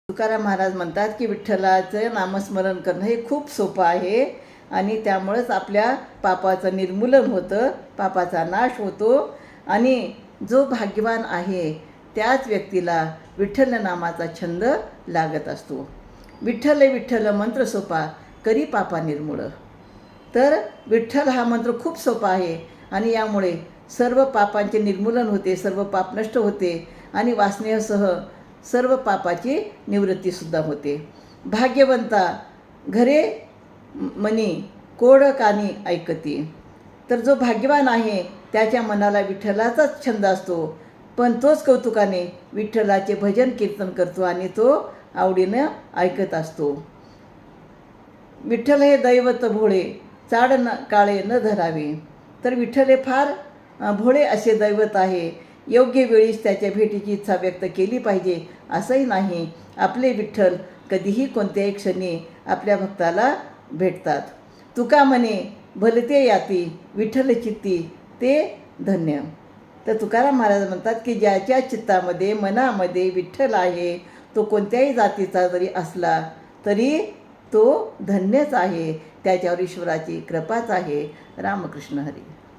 तुकाराम महाराज म्हणतात की विठ्ठलाचं नामस्मरण करणं हे खूप सोपं आहे आणि त्यामुळंच आपल्या पापाचं निर्मूलन होतं, पापाचा नाश होतो आणि जो भाग्यवान आहे त्याच व्यक्तीला विठ्ठल नामाचा छंद लागत असतो. विठ्ठल विठ्ठल मंत्र सोपा करी पापा निर्मूळ. तर विठ्ठल हा मंत्र खूप सोपा आहे आणि यामुळे सर्व पापांचे निर्मूलन होते, सर्व पाप नष्ट होते आणि वासनेसह सर्व पापाची निवृत्तीसुद्धा होते. भाग्यवंता घरे मनी कोड कानी ऐकती. तर जो भाग्यवान आहे त्याच्या मनाला विठ्ठलाचाच छंद असतो, पण तोच कौतुकाने विठ्ठलाचे भजन कीर्तन करतो आणि तो आवडीनं ऐकत असतो. विठ्ठल हे दैवत भोळे चाड न काळे न धरावे. तर विठ्ठल हे फार भोळे असे दैवत आहे. योग्य वेळीच त्याच्या भेटीची इच्छा व्यक्त केली पाहिजे असंही नाही. आपले विठ्ठल कधीही कोणत्याही क्षणी आपल्या भक्ताला भेटतात. तुका म्हणे भलते याती विठ्ठल चित्ती ते धन्य. तर तुकाराम महाराज म्हणतात की ज्याच्या चित्तामध्ये मनामध्ये विठ्ठल आहे तो कोणत्याही जातीचा जरी असला तरी तो धन्यच आहे. त्याच्यावर ईश्वराची कृपाच आहे. रामकृष्ण हरी.